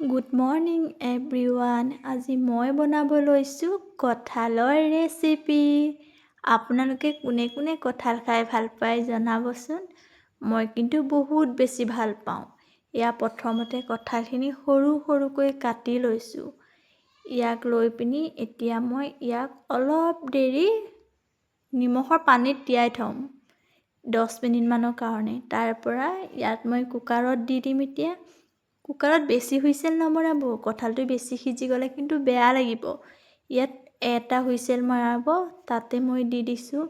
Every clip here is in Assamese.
Good morning everyone. আজি মই বনাব লৈছোঁ কঁঠালৰ ৰেচিপি। আপোনালোকে কোনে কোনে কঁঠাল খাই ভাল পায় জনাবচোন। মই কিন্তু বহুত বেছি ভাল পাওঁ। প্ৰথমতে কঁঠালখিনি সৰু সৰুকৈ কাটি লৈছোঁ। ইয়াক লৈ পিনি এতিয়া মই ইয়াক অলপ দেৰি নিমখৰ পানীত তিয়াই থ'ম 10 মিনিটমানৰ কাৰণে। তাৰ পৰা ইয়াত মই কুকাৰত দি দিম। এতিয়া কুকাৰত বেছি হুইচেল নমৰাব, কঁঠালটো বেছি সিজি গ'লে কিন্তু বেয়া লাগিব। ইয়াত এটা হুইচেল মৰাব। তাতে মই দি দিছোঁ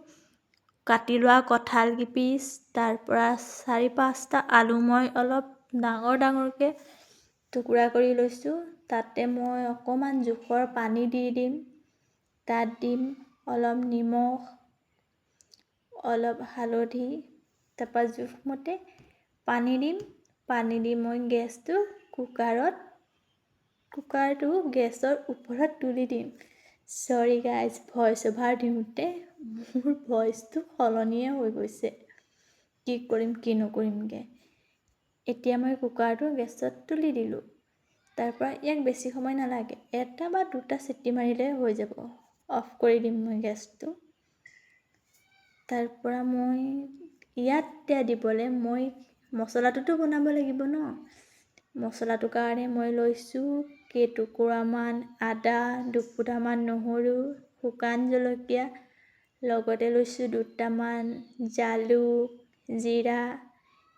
কাটি লোৱা কঁঠাল কিপিচ, তাৰ পৰা 4-5টা আলু মই অলপ ডাঙৰ ডাঙৰকৈ টুকুৰা কৰি লৈছোঁ। তাতে মই অকণমান জোখৰ পানী দি দিম। তাত দিম অলপ নিমখ, অলপ হালধি, তাৰপৰা জোখমতে পানী দিম। পানী দি মই কুকাৰটো গেছৰ ওপৰত তুলি দিম। চৰি গাইজ, ভইচ অভাৰ দিওঁতে মোৰ ভইচটো সলনিয়ে হৈ গৈছে। কি কৰিম কি নকৰিমকৈ। এতিয়া মই কুকাৰটো গেছত তুলি দিলোঁ। তাৰ পৰা ইয়াক বেছি সময় নালাগে, 1 বা 2টা চিটি মাৰিলে হৈ যাব। অফ কৰি দিম মই গেছটো। তাৰ পৰা মই ইয়াত দিবলৈ মই মছলাটোতো বনাব লাগিব ন। মছলাটোৰ কাৰণে মই লৈছোঁ কেইটুকুৰামান আদা, 2 ফুটামান নহৰু, শুকান জলকীয়া, লগতে লৈছোঁ 2টামান জালুক, জিৰা।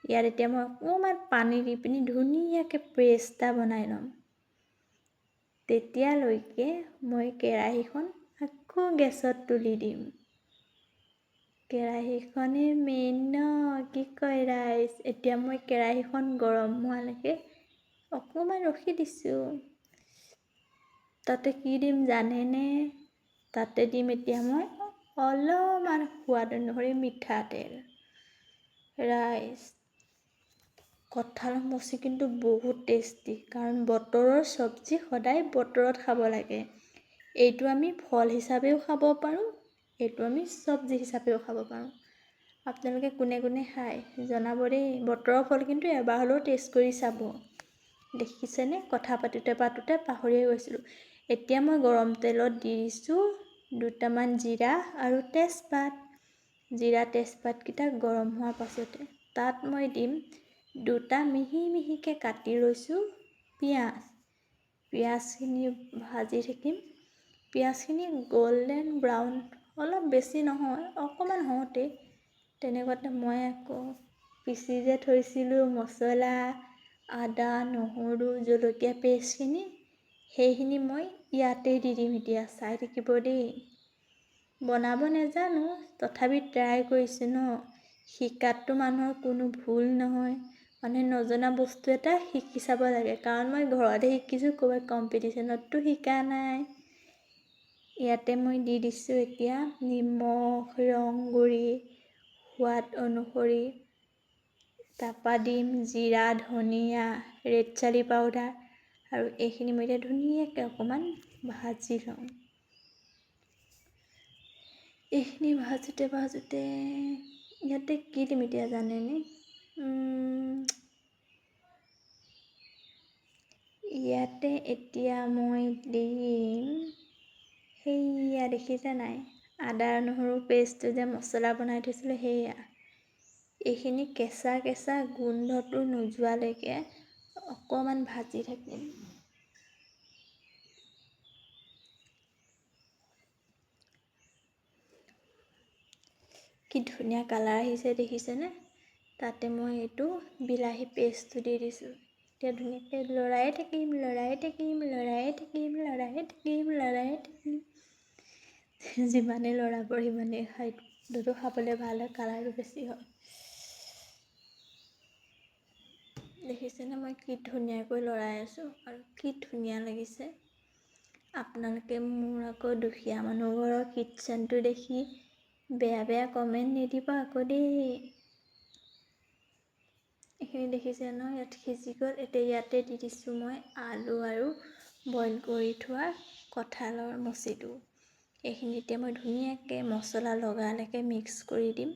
ইয়াত এতিয়া মই অকণমান পানী দি পিনি ধুনীয়াকৈ পেষ্ট এটা বনাই ল'ম। তেতিয়ালৈকে মই কেৰাহীখন আকৌ গেছত তুলি দিম। কেৰাহীখনে মেইন ন, কি কয় ৰাইজ। এতিয়া মই কেৰাহীখন গৰম হোৱালৈকে অকণমান ৰখি দিছোঁ। তাতে কি দিম জানেনে? তাতে দিম এতিয়া মই অলপমান সোৱাদ অনুসৰি মিঠাতেল। ৰাইজ, কঁঠাল মুচি কিন্তু বহুত টেষ্টি, কাৰণ বতৰৰ চব্জি সদায় বতৰত খাব লাগে। এইটো আমি ফল হিচাপেও খাব পাৰোঁ, এইটো আমি চব্জি হিচাপেও খাব পাৰোঁ। আপোনালোকে কোনে কোনে খায় জনাব দেই। বতৰৰ ফল কিন্তু এবাৰ হ'লেও টেষ্ট কৰি চাব। দেখিছেনে, কথা পাতোতে পাহৰিয়ে গৈছিলোঁ। এতিয়া মই গৰম তেলত দি দিছোঁ 2টামান জিৰা আৰু তেজপাত। জিৰা তেজপাতকেইটা গৰম হোৱাৰ পাছতে তাত মই দিম 2টা মিহি মিহিকৈ কাটি লৈছোঁ পিঁয়াজ। পিঁয়াজখিনি ভাজি থাকিম। পিঁয়াজখিনি গল্ডেন ব্ৰাউন, অলপ বেছি নহয়, অকণমান হওঁতে তেনেকুৱাতে মই আকৌ পিচি যে থৈছিলোঁ মছলা, আদা, নহৰু, জলকীয়া পেষ্টখিনি, সেইখিনি মই ইয়াতে দি দিম। এতিয়া চাই থাকিব দেই। বনাব নাজানো, তথাপি ট্ৰাই কৰিছোঁ ন। শিকাততো মানুহৰ কোনো ভুল নহয়। মানুহে নজনা বস্তু এটা শিকি চাব লাগে, কাৰণ মই ঘৰতে শিকিছোঁ, ক'ৰবাত কম্পিটিশ্যনততো শিকা নাই। ইয়াতে মই দি দিছোঁ এতিয়া নিমখ, ৰং গুড়ি সোৱাদ অনুসৰি, তাৰপৰা দিম জিৰা, ধনিয়া, ৰেড চিলি পাউডাৰ, আৰু এইখিনি মই এতিয়া ধুনীয়াকৈ অকণমান ভাজি লওঁ। এইখিনি ভাজোতে ইয়াতে কি দিম এতিয়া জানেনে? ইয়াতে এতিয়া মই দিম, সেইয়া দেখিছে নাই, আদা নহৰু পেষ্টটো যে মছলা বনাই থৈছিলোঁ সেয়া। এইখিনি কেঁচা কেঁচা গোন্ধটো নোযোৱালৈকে অকণমান ভাজি থাকিম। কি ধুনীয়া কালাৰ আহিছে দেখিছেনে? তাতে মই এইটো বিলাহী পেষ্টটো দি দিছোঁ। এতিয়া ধুনীয়াকৈ লৰাই থাকিম। যিমানে লৰাব সিমানেই খাদ্যটো খাবলৈ ভাল হয়, কালাৰটো বেছি হয়। দেখিছেনে মই কি ধুনীয়াকৈ লৰাই আছোঁ, আৰু কি ধুনীয়া লাগিছে। আপোনালোকে মোৰ আকৌ দুখীয়া মানুহ ঘৰৰ কিটচেনটো দেখি বেয়া কমেণ্ট নিদিব আকৌ দেই। এইখিনি দেখিছে ন, ইয়াত সিজি গ'ল। এতিয়া ইয়াতে দি দিছোঁ মই আলু আৰু বইল কৰি থোৱা কঁঠালৰ মুচিটো। এইখিনি এতিয়া মই ধুনীয়াকৈ মছলা লগালৈকে মিক্স কৰি দিম।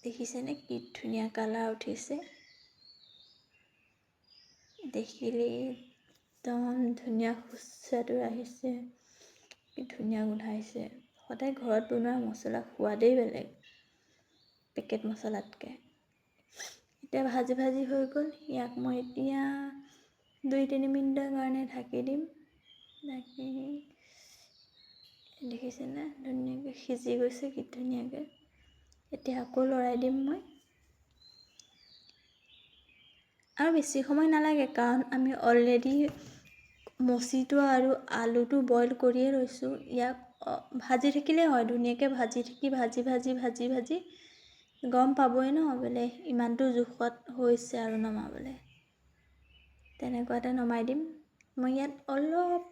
দেখিছেনে কি ধুনীয়া কালাৰ উঠিছে। দেখিলেই একদম ধুনীয়া সুস্বাদু আহিছে, কি ধুনীয়া গোন্ধাইছে। সদায় ঘৰত বনোৱা মছলা সোৱাদেই বেলেগ পেকেট মছলাতকৈ। এতিয়া ভাজি ভাজি হৈ গ'ল। ইয়াক মই এতিয়া 2-3 মিনিটৰ কাৰণে ঢাকি দিম। ঢাকি দেখিছেনে ধুনীয়াকৈ সিজি গৈছে, কি ধুনীয়াকৈ। এতিয়া আকৌ লৰাই দিম মই। আৰু বেছি সময় নালাগে, কাৰণ আমি অলৰেডি মচিটো আৰু আলুটো বইল কৰিয়ে লৈছোঁ। ইয়াক ভাজি থাকিলেই হয়, ধুনীয়াকৈ ভাজি থাকি ভাজি গম পাবই ন বোলে ইমানটো জোখত হৈছে আৰু নমাবলৈ। তেনেকুৱাতে নমাই দিম। মই ইয়াত অলপ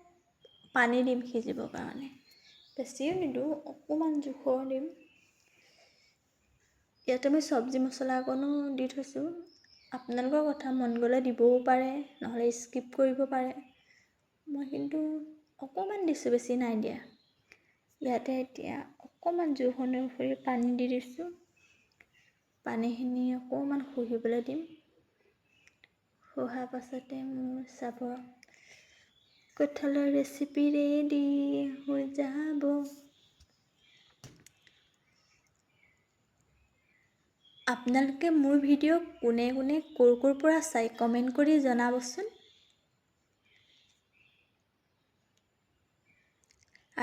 পানী দিম সিজিবৰ কাৰণে, বেছিও নিদিওঁ, অকণমান জোখৰ দিম। ইয়াতে মই চব্জি মছলা অকণো দি থৈছোঁ। আপোনালোকৰ কথা, মন গ'লে দিবও পাৰে, নহ'লে স্কিপ কৰিব পাৰে। মই কিন্তু অকণমান দিছোঁ, বেছি নাই দিয়া। ইয়াতে এতিয়া অকণমান জোখ অনুসৰি পানী দি দিছোঁ। পানীখিনি অকণমান শুহিবলৈ দিম। শুহাৰ পাছতে মোৰ চাব কঁঠালৰ ৰেচিপি ৰেডি হৈ যাব। আপোনালোকে মোৰ ভিডিঅ' কোনে কোনে ক'ৰ পৰা চাই কমেণ্ট কৰি জনাবচোন।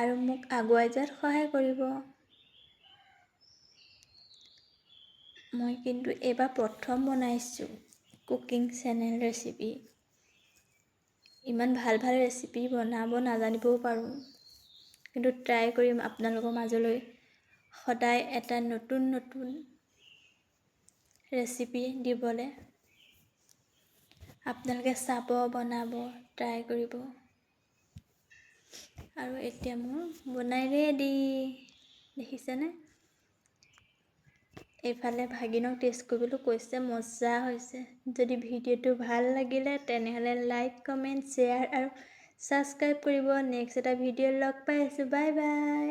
আৰু মোক আগুৱাই যোৱাত সহায় কৰিব। মই কিন্তু এইবাৰ প্ৰথম বনাইছোঁ কুকিং চেনেল ৰেচিপি। ইমান ভাল ভাল ৰেচিপি বনাব নাজানিবও পাৰোঁ, কিন্তু ট্ৰাই কৰিম আপোনালোকৰ মাজলৈ সদায় এটা নতুন নতুন ৰেচিপি দিবলৈ। আপোনালোকে চাব, বনাব, ট্ৰাই কৰিব। আৰু এতিয়া মোৰ বনাই ৰেডি, দেখিছেনে? এইফালে ভাগিনক টেষ্ট কৰিবলৈ কৈছে, মজা হৈছে। যদি ভিডিঅ'টো ভাল লাগিলে তেনেহ'লে লাইক, কমেণ্ট, শ্বেয়াৰ আৰু ছাবস্ক্ৰাইব কৰিব। নেক্সট এটা ভিডিঅ'ত লগ পাই আছোঁ। Bye bye.